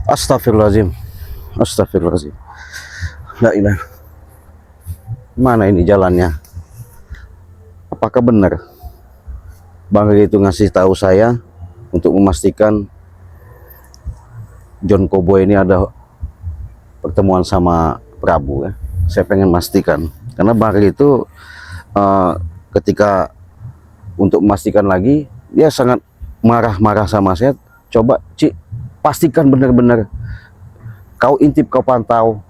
Astagfirullahaladzim. Astagfirullahaladzim. La ilaha. Mana ini jalannya? Apakah benar Bang Ri itu ngasih tahu saya untuk memastikan John Cowboy ini ada pertemuan sama Prabu ya? Saya pengen memastikan karena Bang Ri itu ketika untuk memastikan lagi dia sangat marah-marah sama saya. Coba Ci, pastikan benar-benar kau intip, kau pantau,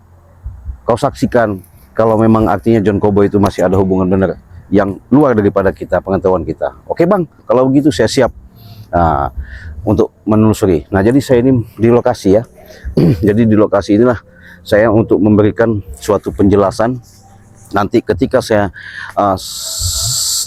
kau saksikan kalau memang artinya John Cowboy itu masih ada hubungan benar yang luar daripada kita, pengetahuan kita. Oke Bang, kalau begitu saya siap untuk menelusuri. Nah jadi saya ini di lokasi ya. Jadi di lokasi inilah saya untuk memberikan suatu penjelasan. Nanti ketika saya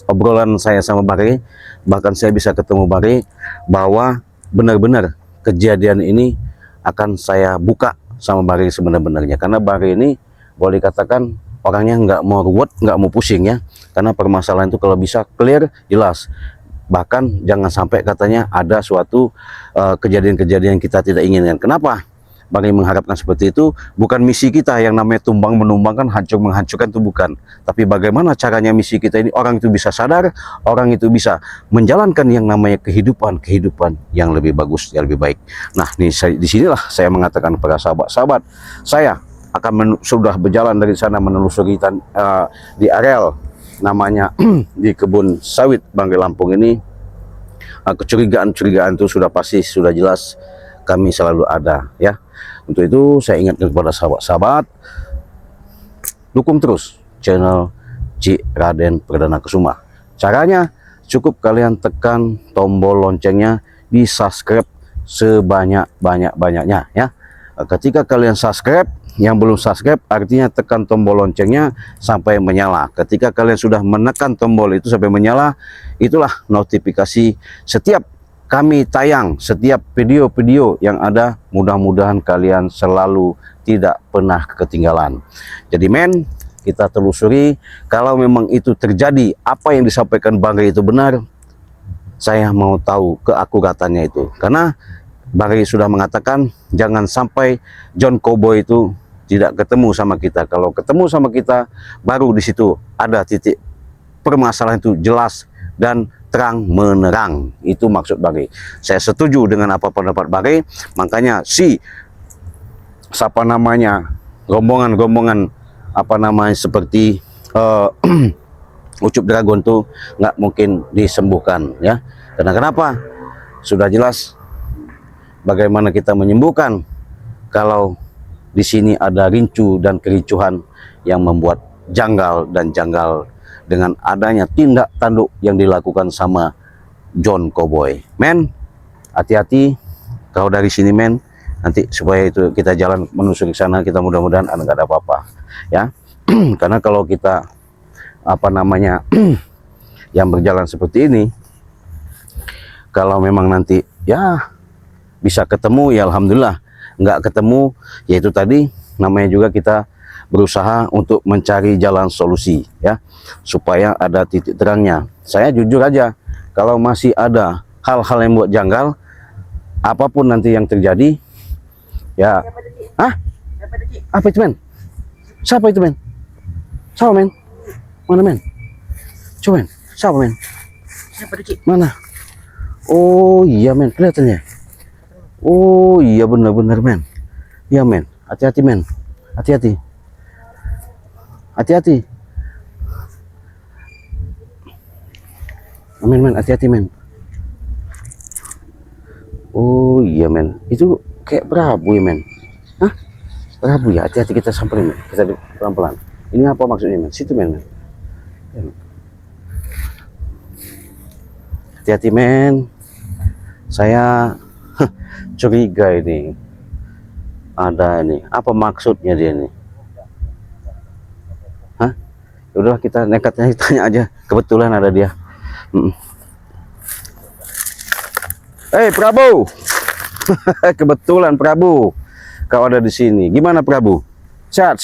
obrolan saya sama Bang, bahkan saya bisa ketemu Bang, bahwa benar-benar kejadian ini akan saya buka sama Bang sebenarnya. Karena Bang ini boleh katakan orangnya nggak mau ruwet, nggak mau pusing ya. Karena permasalahan itu kalau bisa clear, jelas. Bahkan jangan sampai katanya ada suatu kejadian-kejadian kita tidak inginkan. Kenapa Bang mengharapkan seperti itu? Bukan misi kita yang namanya tumbang menumbangkan, hancur menghancurkan, itu bukan. Tapi bagaimana caranya misi kita ini orang itu bisa sadar, orang itu bisa menjalankan yang namanya kehidupan yang lebih bagus, yang lebih baik. Nah, disinilah saya mengatakan kepada sahabat-sahabat, saya akan sudah berjalan dari sana menelusuri di areal namanya di kebun sawit Banggai Lampung ini. Kecurigaan-curigaan itu sudah pasti, sudah jelas kami selalu ada ya. Untuk itu saya ingatkan kepada sahabat-sahabat, dukung terus channel Cik Raden Perdana Kusuma. Caranya cukup kalian tekan tombol loncengnya, di subscribe sebanyak-banyaknya ya. Ketika kalian subscribe, yang belum subscribe artinya tekan tombol loncengnya sampai menyala. Ketika kalian sudah menekan tombol itu sampai menyala, itulah notifikasi setiap kami tayang, setiap video-video yang ada. Mudah-mudahan kalian selalu tidak pernah ketinggalan. Jadi men, kita telusuri kalau memang itu terjadi, apa yang disampaikan Bang Ri itu benar. Saya mau tahu keakuratannya itu, karena Bang Ri sudah mengatakan jangan sampai John Cowboy itu tidak ketemu sama kita. Kalau ketemu sama kita, baru di situ ada titik permasalahan itu jelas dan terang menerang. Itu maksud Bang Ri. Saya setuju dengan apa pendapat Bang Ri. Makanya siapa namanya rombongan apa namanya seperti Ucup Dragon tuh nggak mungkin disembuhkan ya. Karena kenapa? Sudah jelas bagaimana kita menyembuhkan kalau di sini ada rincu dan kericuhan yang membuat janggal dengan adanya tindak tanduk yang dilakukan sama John Cowboy. Men, hati-hati kalau dari sini men, nanti supaya itu kita jalan menuju ke sana, kita mudah-mudahan nggak ada apa-apa ya. Karena kalau kita apa namanya yang berjalan seperti ini, kalau memang nanti ya bisa ketemu ya alhamdulillah, nggak ketemu yaitu tadi namanya juga kita berusaha untuk mencari jalan solusi ya, supaya ada titik terangnya. Saya jujur aja, kalau masih ada hal-hal yang buat janggal, apapun nanti yang terjadi ya. Apa itu men? Siapa itu men? Siapa men? Mana men? Coba men, siapa men? Mana? Oh iya men, kelihatannya. Oh iya benar-benar men. Ya men, hati-hati men, hati-hati. Hati-hati. Amin men, hati-hati men. Oh iya men, itu kayak Prabu ya men. Hah? Prabu ya, hati-hati kita samperin men. Kita pelan-pelan. Ini apa maksudnya men? Situ men. Hati-hati men. Saya curiga ini. Ada ini. Apa maksudnya dia ini? Udahlah kita nekatnya tanya aja, kebetulan ada dia. Prabu. Kebetulan Prabu kau ada di sini. Gimana Prabu? Sehat?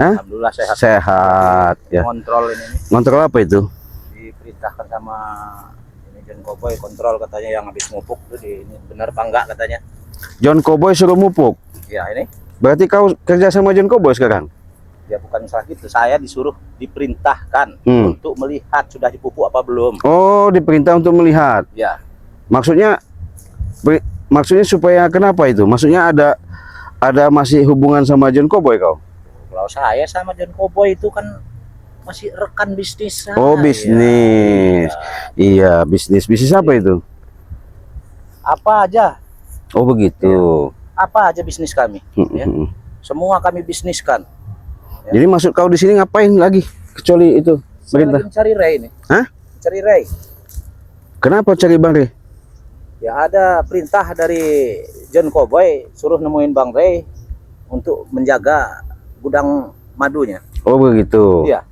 Alhamdulillah sehat. Sehat ya. Kontrol ini. Kontrol apa itu? Diperintahkan sama ini John Cowboy, kontrol katanya yang habis mupuk tuh ini benar apa enggak katanya. John Cowboy suruh mupuk. Ya ini. Berarti kau kerja sama John Cowboy sekarang? Ya bukan salah gitu. Saya disuruh diperintahkan Hmm. untuk melihat sudah dipupuk apa belum. Oh, diperintah untuk melihat. Ya. Maksudnya maksudnya supaya kenapa itu? Maksudnya ada masih hubungan sama John Cowboy kau? Kalau saya sama John Cowboy itu kan masih rekan bisnis saya. Oh, bisnis. Iya, bisnis. Bisnis apa itu? Apa aja. Oh, begitu. Apa aja bisnis kami. Ya. Semua kami bisniskan. Ya. Jadi maksud kau di sini ngapain lagi kecuali itu Saya perintah? lagi mencari Ray ini. Hah? Cari Ray. Kenapa cari Bang Ray? Ya ada perintah dari John Cowboy suruh nemuin Bang Ray untuk menjaga gudang madunya. Oh, begitu. Iya.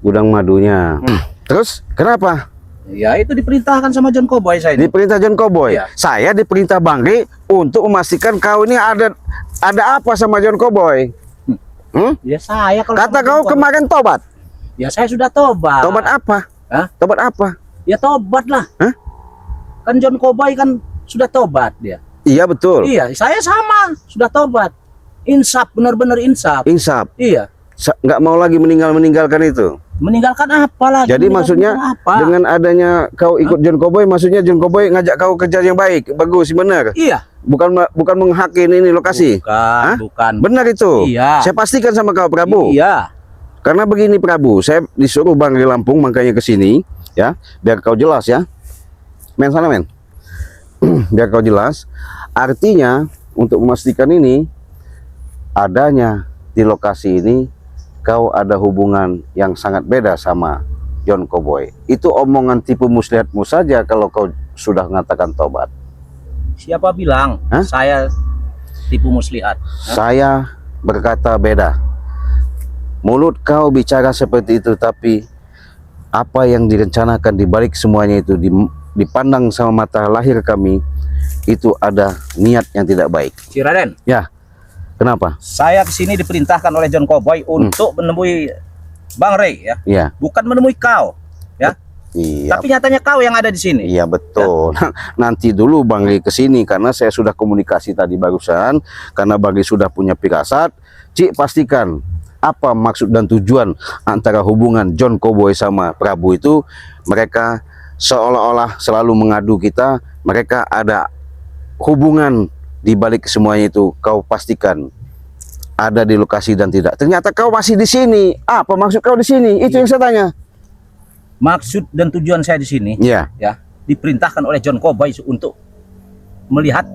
Gudang madunya. Terus kenapa? Ya itu diperintahkan sama John Cowboy saya ini. Diperintah John Cowboy. Iya. Saya diperintah Bang Ray untuk memastikan kau ini ada apa sama John Cowboy. Ya saya kalau Kata sama kau John Cowboy- kemarin tobat. Ya saya sudah tobat. Tobat apa? Hah? Tobat apa? Ya tobat lah. Hah? Kan John Cowboy kan sudah tobat dia. Iya betul. Iya, saya sama sudah tobat. Insaf, benar-benar insaf. Insaf. Iya. Nggak mau lagi meninggalkan itu. Meninggalkan apa lagi? Jadi Meninggalkan maksudnya apa? dengan adanya kau ikut John Cowboy, maksudnya John Cowboy ngajak kau kerja yang baik, bagus, benar. Iya. Bukan menghakin ini lokasi. Bukan, bukan. Benar itu. Iya. Saya pastikan sama kau Prabu. Iya. Karena begini Prabu, saya disuruh Bang Ray Lampung makanya ke sini ya, biar kau jelas ya. Men sana men. Biar kau jelas. Artinya untuk memastikan ini adanya di lokasi ini kau ada hubungan yang sangat beda sama John Cowboy. Itu omongan tipu muslihatmu saja kalau kau sudah mengatakan tobat. Siapa bilang Hah? saya tipu muslihat? Saya berkata beda. Mulut kau bicara seperti itu, tapi apa yang direncanakan di balik semuanya itu dipandang sama mata lahir kami, itu ada niat yang tidak baik. Si Raden, Ya, kenapa? saya kesini diperintahkan oleh John Cowboy untuk menemui Bang Ray ya, Iya, bukan menemui kau ya. iya, Tapi nyatanya kau yang ada di sini. iya betul. Nanti dulu Bang Ray kesini karena saya sudah komunikasi tadi barusan, karena Bang Ray sudah punya firasat. Cik pastikan apa maksud dan tujuan antara hubungan John Cowboy sama Prabu itu. Mereka seolah-olah selalu mengadu kita, mereka ada hubungan di balik semuanya itu. Kau pastikan ada di lokasi dan tidak. Ternyata kau masih di sini. Apa maksud kau di sini? Itu yang saya tanya. Maksud dan tujuan saya di sini Iya. ya, diperintahkan oleh John Cowboy untuk melihat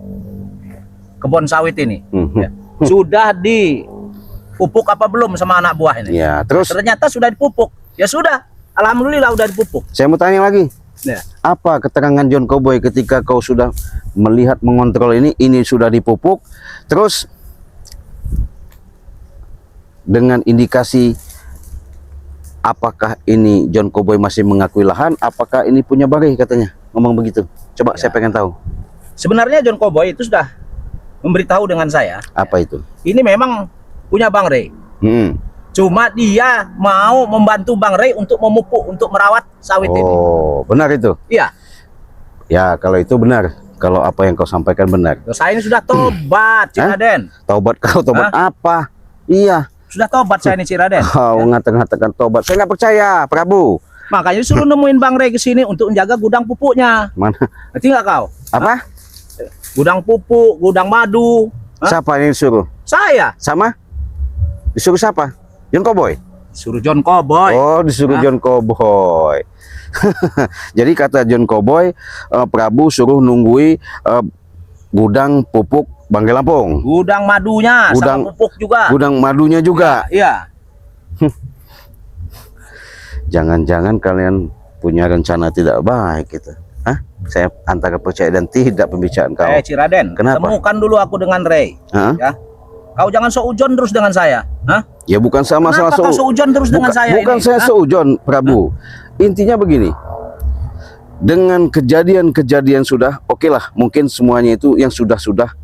kebun sawit ini. Ya. Sudah dipupuk apa belum sama anak buah ini? Ya, terus Ternyata sudah dipupuk. Ya sudah, alhamdulillah udah dipupuk. saya mau tanya lagi. Ya. Apa keterangan John Cowboy ketika kau sudah melihat mengontrol ini sudah dipupuk, terus dengan indikasi apakah ini John Cowboy masih mengakui lahan, apakah ini punya Bang Ray katanya, ngomong begitu. Coba Ya. saya pengen tahu. Sebenarnya John Cowboy itu sudah memberitahu dengan saya, Apa itu? ini memang punya Bang Ray. Cuma dia mau membantu Bang Ray untuk memupuk, untuk merawat sawit ini. Oh, benar itu. Iya. Ya, kalau itu benar. Kalau apa yang kau sampaikan benar. Saya ini sudah tobat, Cik Hah? Raden. Tobat kau, tobat apa? Iya. Sudah tobat saya ini, Cik Raden. Kau ngatakan tobat. Saya nggak percaya, Prabu. Makanya disuruh nemuin Bang Ray ke sini untuk menjaga gudang pupuknya. Mana? Ngerti nggak kau? Apa? Gudang pupuk, gudang madu. Hah? Siapa yang disuruh? Saya Sama? Disuruh siapa? John Cowboy? suruh John Cowboy. Oh, disuruh Hah? John Cowboy. Jadi kata John Cowboy, Prabu suruh nunggui gudang pupuk Bang Ray Lampung. Gudang madunya Gudang- sama pupuk juga. Gudang madunya juga. Iya. Jangan-jangan kalian punya rencana tidak baik gitu. Hah? Saya antara percaya dan tidak pembicaraan kau. Cik Raden, Kenapa? temukan dulu aku dengan Ray. Hah? Ya. Kau jangan seujon terus dengan saya. Hah? Ya bukan sama masalah Kenapa kau seujon terus dengan saya bukan ini? saya Hah? seujon, Prabu. Intinya begini. Dengan kejadian-kejadian sudah, oke lah, mungkin semuanya itu yang sudah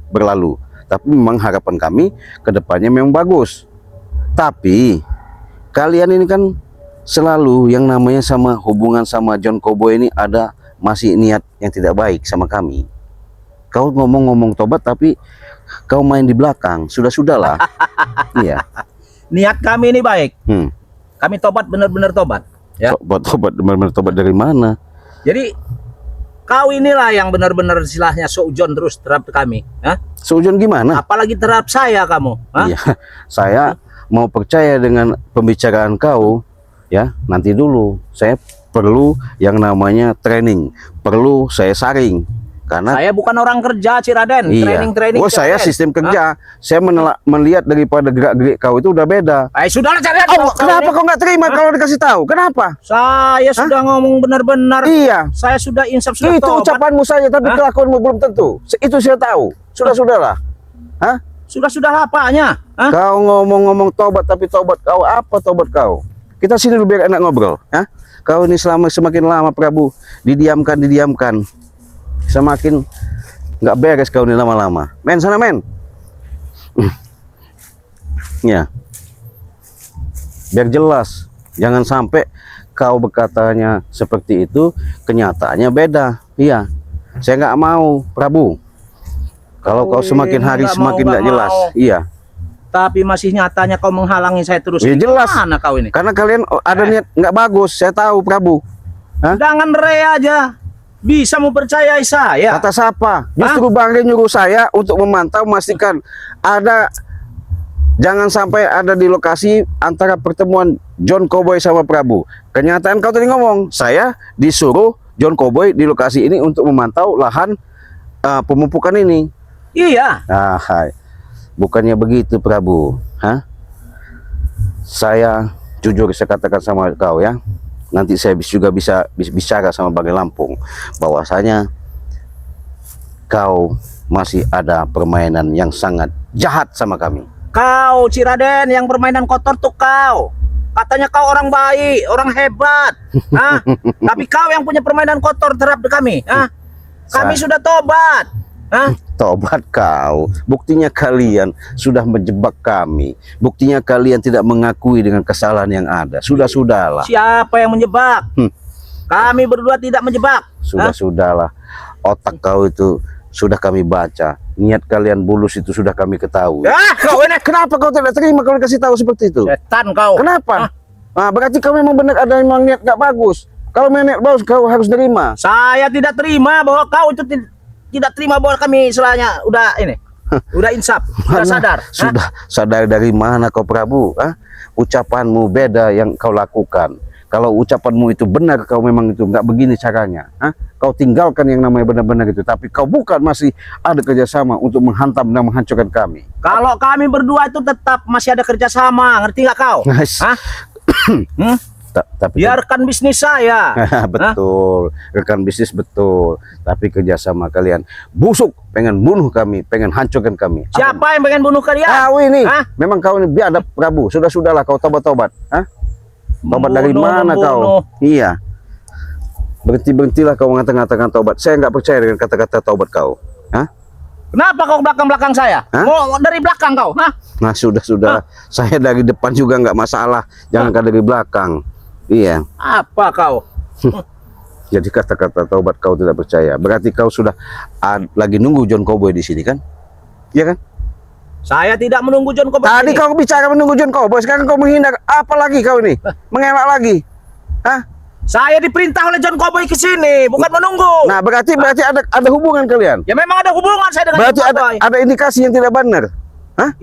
berlalu. Tapi memang harapan kami ke depannya memang bagus. Tapi kalian ini kan selalu yang namanya sama hubungan sama John Cowboy ini ada masih niat yang tidak baik sama kami. Kau ngomong-ngomong tobat tapi kau main di belakang. Sudah-sudahlah. Iya. Niat kami ini baik. Kami tobat, benar-benar tobat. Ya. Tobat benar-benar tobat dari mana? Jadi kau inilah yang benar-benar istilahnya seujon terus terhadap kami. Seujon gimana? Apalagi terhadap saya kamu. Iya. Saya mau percaya dengan pembicaraan kau. Ya, nanti dulu. Saya perlu yang namanya training. Perlu saya saring. Karena saya bukan orang kerja, Ciraden. iya. Training. Oh, saya sistem kerja. Saya melihat daripada gerak-gerik kau itu udah beda. Sudahlah, Ciraden. Oh, kenapa kau nggak terima kalau dikasih tahu? Kenapa? Saya sudah ngomong benar-benar. Iya. Saya sudah insaf, sudah Itu tobat. ucapanmu saja, tapi kelakuanmu belum tentu. Itu saya tahu. Sudah-sudahlah. Hah? Sudah apanya? Kau ngomong-ngomong tobat, tapi tobat kau apa tobat kau? Kita sini dulu biar enak ngobrol. Kau ini semakin lama Prabu didiamkan. Semakin nggak beres kau ini lama-lama. Men, sana men. Ya. Biar jelas. Jangan sampai kau berkatanya seperti itu, kenyataannya beda. Iya. Saya nggak mau, Prabu. Kalau kau semakin hari semakin nggak jelas. Iya. Tapi masih nyatanya kau menghalangi saya terus. Ya jelas. Mana kau ini? Karena kalian ada niat nggak bagus. Saya tahu, Prabu. Jangan re aja. Bisa mempercayai saya. Kata siapa? Justru Bang Ri nyuruh saya untuk memantau, memastikan ada, jangan sampai ada di lokasi antara pertemuan John Cowboy sama Prabu. Kenyataan kau tadi ngomong, saya disuruh John Cowboy di lokasi ini untuk memantau lahan pemupukan ini. Iya. Bukannya begitu, Prabu. Saya jujur saya katakan sama kau ya. Nanti saya juga bisa bicara sama Bang Lampung bahwasanya kau masih ada permainan yang sangat jahat sama kami. Kau Ciraden yang permainan kotor tuh kau. Katanya kau orang baik, orang hebat. Tapi kau yang punya permainan kotor terhadap kami. Kami sudah tobat. Tobat kau. Buktinya kalian sudah menjebak kami. Buktinya kalian tidak mengakui dengan kesalahan yang ada. Sudah-sudahlah. Siapa yang menjebak? Kami berdua tidak menjebak. Sudah-sudahlah. Otak kau itu sudah kami baca. Niat kalian bulus itu sudah kami ketahui. Kau ini. Kenapa kau tidak terima kalau dikasih tahu seperti itu? Setan kau. Kenapa? Berarti kau memang benar ada memang niat gak bagus. Kalau memang niat bagus kau harus terima. Saya tidak terima bahwa kau itu tidak terima bahwa kami istilahnya udah ini. Udah insaf, udah sadar. Sudah sadar dari mana kau Prabu? Ucapanmu beda yang kau lakukan. Kalau ucapanmu itu benar, kau memang itu nggak begini caranya. Kau tinggalkan yang namanya benar-benar itu. Tapi kau bukan masih ada kerjasama untuk menghantam dan menghancurkan kami. Kalau kami berdua itu tetap masih ada kerjasama, ngerti nggak kau? Tapi biarkan bisnis saya. betul, rekan bisnis betul. Tapi kerjasama kalian busuk, pengen bunuh kami, pengen hancurkan kami. Siapa yang pengen bunuh kalian? Kau ini, memang kau ini biadab Prabu. Sudah-sudahlah kau tobat-tobat. Tobat dari mana kau? Iya. Berhentilah kau mengatakan tobat. Saya nggak percaya dengan kata-kata tobat kau. Kenapa kau belakang-belakang saya? Mau dari belakang kau? Nah sudah. Saya dari depan juga nggak masalah. Jangankan dari belakang. Iya. Apa kau? Jadi kata-kata taubat kau tidak percaya. Berarti kau sudah lagi nunggu John Cowboy di sini kan? Iya kan? Saya tidak menunggu John Cowboy. Tadi kau bicara menunggu John Cowboy, sekarang kau menghindar. Apa lagi kau ini? Mengelak lagi? Saya diperintah oleh John Cowboy ke sini, bukan menunggu. Nah, berarti ada hubungan kalian. Ya memang ada hubungan saya dengan berarti John Cowboy. ada indikasi yang tidak benar.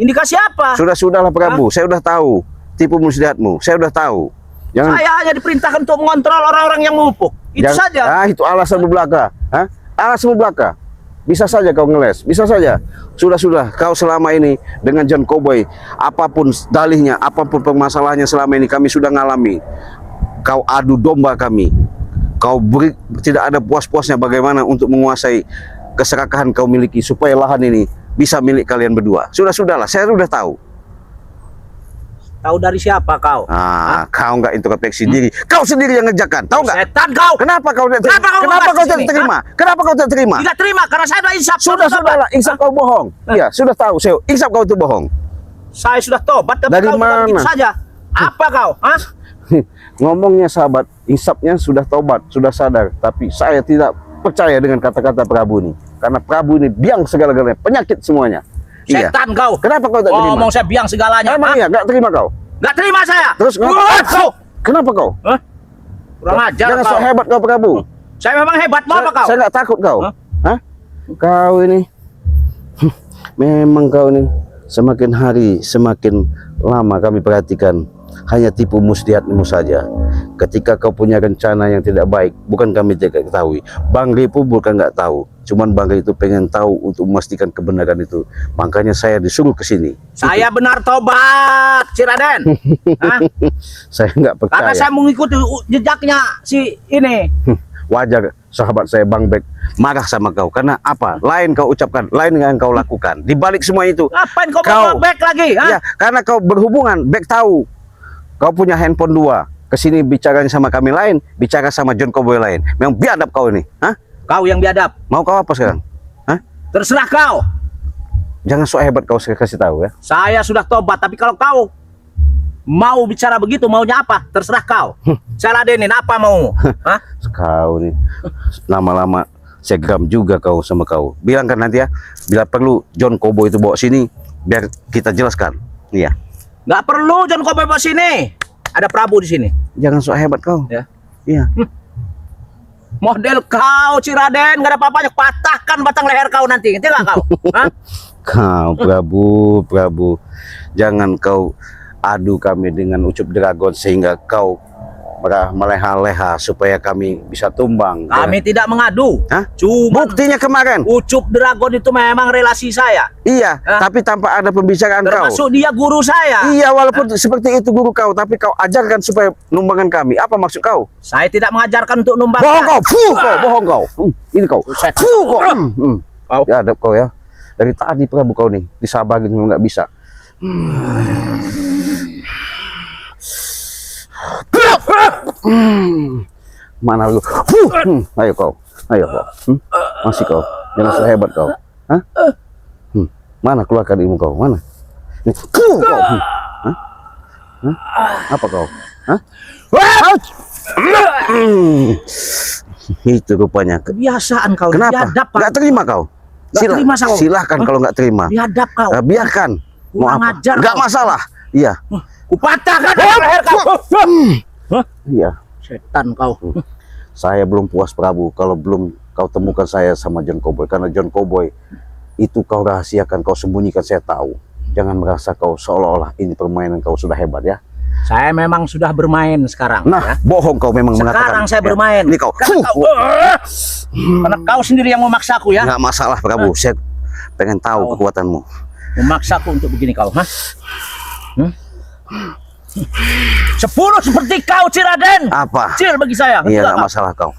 Indikasi apa? Sudah-sudahlah Prabu, saya udah tahu tipu muslihatmu. Saya udah tahu. Saya hanya diperintahkan untuk mengontrol orang-orang yang memupuk. Itu saja. Itu alasanmu belaka. Alasanmu belaka. Bisa saja kau ngeles, bisa saja. Sudah. Kau selama ini dengan John Cowboy, apapun dalihnya, apapun permasalahannya selama ini kami sudah ngalami. Kau adu domba kami. Kau beri tidak ada puas-puasnya bagaimana untuk menguasai keserakahan kau miliki supaya lahan ini bisa milik kalian berdua. Sudah-sudahlah, saya sudah tahu. Tahu dari siapa kau? Kau nggak introspeksi diri. Kau sendiri yang ngerjakan, tahu nggak? Setan kau. Kenapa kau tidak terima? Kenapa kau tidak terima? Kenapa kau tidak terima? Tidak terima karena saya sudah insaf. Sudahlah, insaf kau bohong. Iya, sudah tahu saya. Insaf kau itu bohong. Saya sudah tobat, tapi dari kau mana? Begitu saja. Apa kau? Ngomongnya sahabat, insafnya sudah tobat, sudah sadar, tapi saya tidak percaya dengan kata-kata Prabu ini. Karena Prabu ini biang segala-galanya, penyakit semuanya. Iya. Setan kau. Kenapa kau tak terima? Ngomong saya biang segalanya. Emang iya, nggak terima kau? Nggak terima saya. Terus kau. Kenapa kau? Hah? Kurang ajar Jangan kau. sok hebat kau Prabu. Saya memang hebat, mau apa kau? Saya nggak takut kau. Hah? Hah? Kau ini, memang kau ini semakin hari semakin lama kami perhatikan hanya tipu muslihatmu saja. Ketika kau punya rencana yang tidak baik, bukan kami tidak ketahui. Bang Ri pun bukan nggak tahu. Cuman Bang Ri itu pengen tahu untuk memastikan kebenaran itu. Makanya saya disuruh ke sini. Saya benar tobat, si Raden. Hah? Saya nggak Karena percaya. saya mengikuti jejaknya si ini. Wajar sahabat saya Bang Bek marah sama kau. Karena apa? Lain kau ucapkan, lain yang kau lakukan. Di balik semua itu, Ngapain kau bawa back lagi? Hah? ya, karena kau berhubungan, Bek tahu. Kau punya handphone 2. Kesini bicaranya sama kami lain, bicara sama John Cowboy lain. Memang biadab kau ini. Hah? Kau yang biadab. Mau kau apa sekarang? Hah? Terserah kau. Jangan sok hebat kau, saya kasih tahu ya. Saya sudah tobat, tapi kalau kau mau bicara begitu, maunya apa? Terserah kau. Saya ladenin apa mau? Hah? Kau nih lama-lama saya geram juga kau sama kau. Bilang kan nanti ya, bila perlu John Cowboy itu bawa sini biar kita jelaskan. Iya. Nggak perlu John Cowboy bawa sini. Ada Prabu di sini. Jangan sok hebat kau. Ya. Iya. Model kau, Ciraden, nggak ada apa-apanya. Patahkan batang leher kau nanti. Ngerti nggak kau? Hah? Kau Prabu, jangan kau adu kami dengan Ucup Dragon sehingga kau meleha-leha supaya kami bisa tumbang. Kami tidak mengadu. Hah? Cuma Buktinya kemarin. Ucup Dragon itu memang relasi saya. Iya, Hah? tapi tanpa ada pembicaraan kau. Termasuk dia guru saya. Iya, walaupun seperti itu guru kau, tapi kau ajarkan supaya numbangan kami. Apa maksud kau? Saya tidak mengajarkan untuk numbangkan. Bohong kau, bohong kau. Ini kau. Kau. Kau. Ya, ada kau ya. Dari tadi Prabu kau nih disabarin nggak bisa. Mana lu? Ayo kau. Masih kau. Jangan sehebat kau. Hah? Mana keluarkan ilmu kau? Mana? Nih. Kau. Hah? Apa kau? Hah? Itu rupanya. Kebiasaan kau. Kenapa? Biadab, Pak. Nggak terima kau? Nggak terima kau. Silahkan kalau nggak terima. Biadab kau. Biarkan. Mau Kurang apa? ajar Nggak kau. masalah. Iya. Kupatahkan leher kau. Hah? Iya. Setan kau. Saya belum puas Prabu kalau belum kau temukan saya sama John Cowboy. Karena John Cowboy itu kau rahasiakan, kau sembunyikan, saya tahu. Jangan merasa kau seolah-olah ini permainan kau sudah hebat ya. Saya memang sudah bermain sekarang. Nah, ya. bohong kau memang mengatakan. Sekarang saya ya. bermain. Ini kau. Karena kau sendiri yang memaksaku ya. Nggak masalah Prabu. Saya pengen tahu kekuatanmu. Memaksaku untuk begini kau. Hah? 10 seperti kau, Ciraden. Apa? Kecil bagi saya. Iya, Enggak, nggak kau. masalah kau.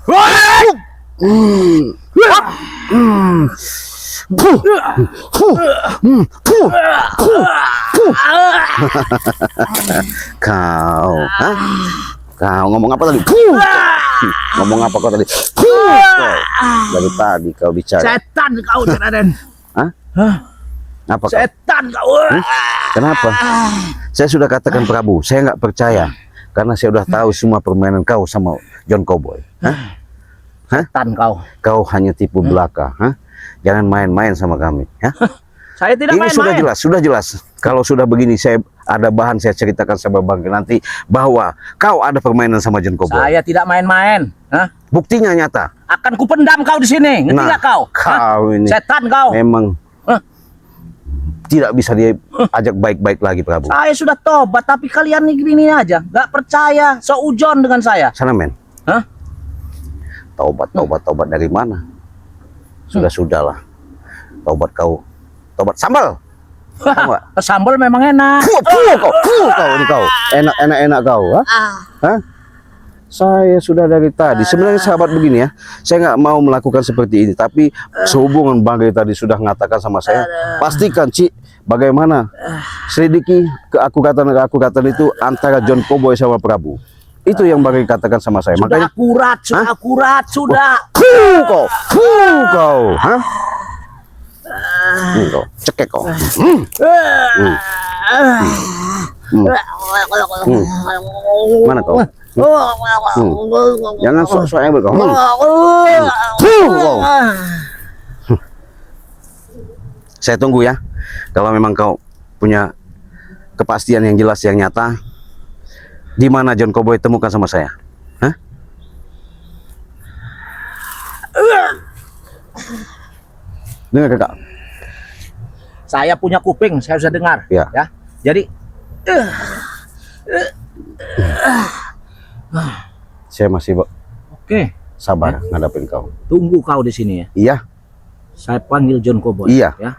Kau, hah? Kau ngomong apa tadi? Ngomong apa kau tadi? Dari tadi kau bicara. Setan kau, Ciraden. Hah? Apa kau? Setan kau. Kenapa? Saya sudah katakan Prabu, saya nggak percaya karena saya sudah tahu semua permainan kau sama John Cowboy. Hah? Setan kau. Kau hanya tipu belaka. Hah? Jangan main-main sama kami. Ya? Saya tidak Ini main-main. sudah jelas. Kalau sudah begini, saya ada bahan saya ceritakan sama Bang nanti bahwa kau ada permainan sama John Cowboy. Saya tidak main-main. Hah? Buktinya nyata. Akan kupendam kau di sini. Ngerti nggak kau? Hah? Kau ini Setan kau. memang Hah? tidak bisa diajak baik-baik lagi, Prabu. Saya sudah tobat, tapi kalian ini aja. Nggak percaya. Seujon dengan saya. Sana men. Hah? Tobat dari mana? Sudahlah. Tobat kau. Tobat sambal. Tahu nggak? Sambal memang enak. Kau ini kau. Enak kau. Hah? Saya sudah dari tadi. Sebenarnya sahabat begini ya. Saya nggak mau melakukan seperti ini. Tapi sehubungan Bang Ray tadi sudah mengatakan sama saya. Pastikan Ci, bagaimana selidiki keakuratan itu antara John Cowboy sama Prabu. Itu yang Bang Ray katakan sama saya. Sudah Makanya akurat, sudah. kau. Hah? Ini kau, cekek kau. Mana kau? Jangan sok-sok hebat kau. Kau. Saya tunggu ya. Kalau memang kau punya kepastian yang jelas, yang nyata, di mana John Cowboy temukan sama saya? Hah? Dengar kakak? Saya punya kuping, saya bisa dengar. Ya. Ya. Jadi Saya masih oke, sabar ngadapin kau. tunggu kau di sini ya. Iya, Saya panggil John Cowboy. Iya. Ya.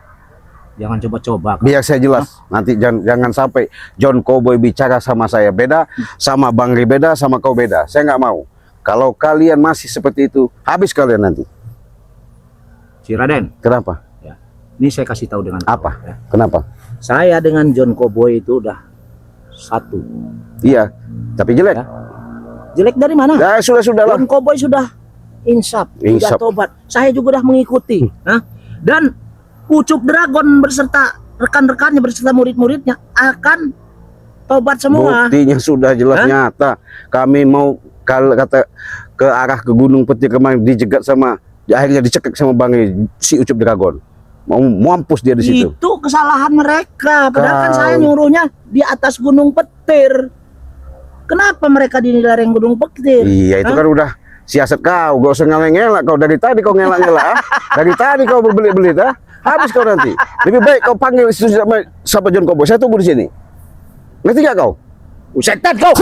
Jangan coba-coba. kau. biar saya jelas. Nanti jangan sampai John Cowboy bicara sama saya beda, sama Bang Ri beda, sama kau beda. Saya nggak mau. Kalau kalian masih seperti itu, habis kalian nanti. Si Raden, Kenapa? ya. Ini saya kasih tahu dengan kau, Apa? ya. Kenapa? Saya dengan John Cowboy itu udah satu. Iya, tapi jelek. Ya. Jelek dari mana? Ya sudah lah. John Cowboy sudah insaf, sudah Insaf. tobat. Saya juga udah mengikuti. Hah? Dan Ucup Dragon berserta rekan-rekannya, berserta murid-muridnya akan tobat semua. Buktinya sudah jelas Hah? nyata. Kami mau kata ke arah ke Gunung Petir kemarin dijegat sama, akhirnya dicekik sama Bang Ri, si Ucup Dragon. Mau mampus dia di situ. Itu kesalahan mereka. Padahal kan Kau- saya nyuruhnya di atas Gunung Petir. Kenapa mereka di lereng Gunung Petir? Iya, itu Hah? kan udah siasat kau. Gak usah ngelak-ngelak kau. Dari tadi kau ngelak-ngelak. ah. Dari tadi kau berbelit-belit. ah. Habis kau nanti. Lebih baik kau panggil sama John Cowboy. Saya tunggu di sini. Ngerti gak kau? Setan kau.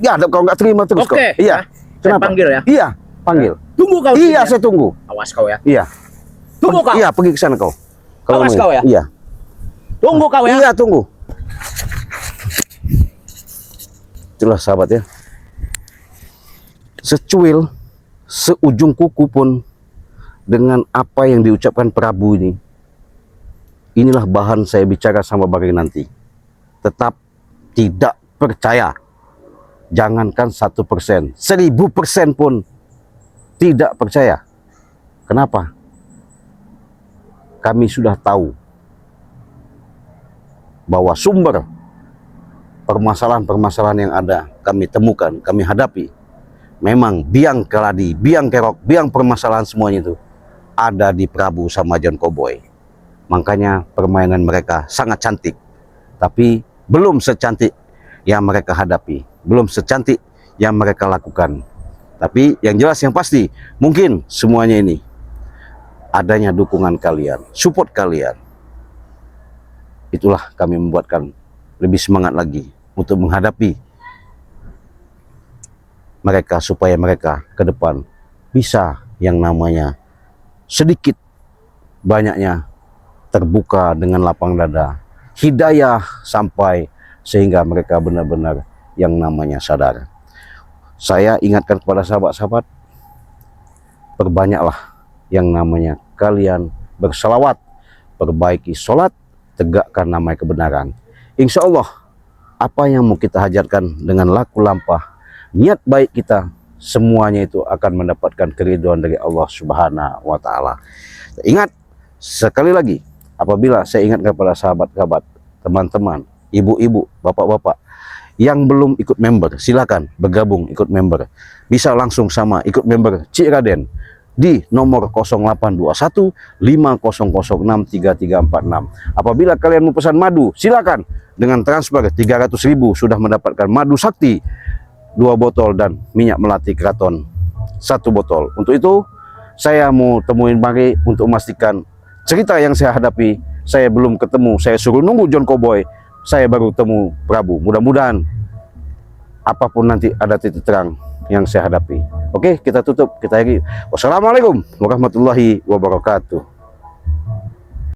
Ya, kau nggak terima terus kau. Oke. Iya. Saya panggil ya. Iya, panggil. Tunggu kau. di Iya, sini, saya tunggu. ya. Awas kau ya. Iya. Tunggu kau. Iya, pergi ke sana kau. Awas mau. kau ya. Iya. Tunggu kau ya. Iya, tunggu. Itulah sahabat ya. Secuil, seujung kuku pun dengan apa yang diucapkan Prabu ini. Inilah bahan saya bicara sama Bang Ri nanti. Tetap tidak percaya. Jangankan 1%, 1000% pun tidak percaya. Kenapa? Kami sudah tahu bahwa sumber permasalahan-permasalahan yang ada kami temukan, kami hadapi. Memang biang keladi, biang kerok, biang permasalahan semuanya itu ada di Prabu sama John Cowboy. Makanya permainan mereka sangat cantik, tapi belum secantik yang mereka hadapi, belum secantik yang mereka lakukan. Tapi yang jelas, yang pasti, mungkin semuanya ini adanya dukungan kalian, support kalian. Itulah kami membuatkan lebih semangat lagi untuk menghadapi mereka, supaya mereka ke depan bisa yang namanya sedikit banyaknya terbuka dengan lapang dada, hidayah sampai sehingga mereka benar-benar yang namanya sadar. Saya ingatkan kepada sahabat-sahabat, perbanyaklah yang namanya kalian berselawat, perbaiki sholat, tegakkan namanya kebenaran. Insya Allah apa yang mau kita hajarkan dengan laku lampah, niat baik kita, semuanya itu akan mendapatkan keridhaan dari Allah Subhanahu wa Ta'ala. Ingat sekali lagi, apabila saya ingat kepada sahabat-sahabat, teman-teman, ibu-ibu, bapak-bapak yang belum ikut member, silakan bergabung ikut member. Bisa langsung sama ikut member Cik Raden di nomor 0821 5006 3346. Apabila kalian mau pesan madu, silakan dengan transfer 300.000 sudah mendapatkan madu sakti 2 botol dan minyak melati keraton 1 botol. Untuk itu saya mau temuin Bang Ri untuk memastikan cerita yang saya hadapi. Saya belum ketemu, saya suruh nunggu John Cowboy, saya baru temu Prabu. Mudah-mudahan apapun nanti ada titik terang yang saya hadapi. Oke, kita tutup, kita akhiri. Wassalamualaikum warahmatullahi wabarakatuh.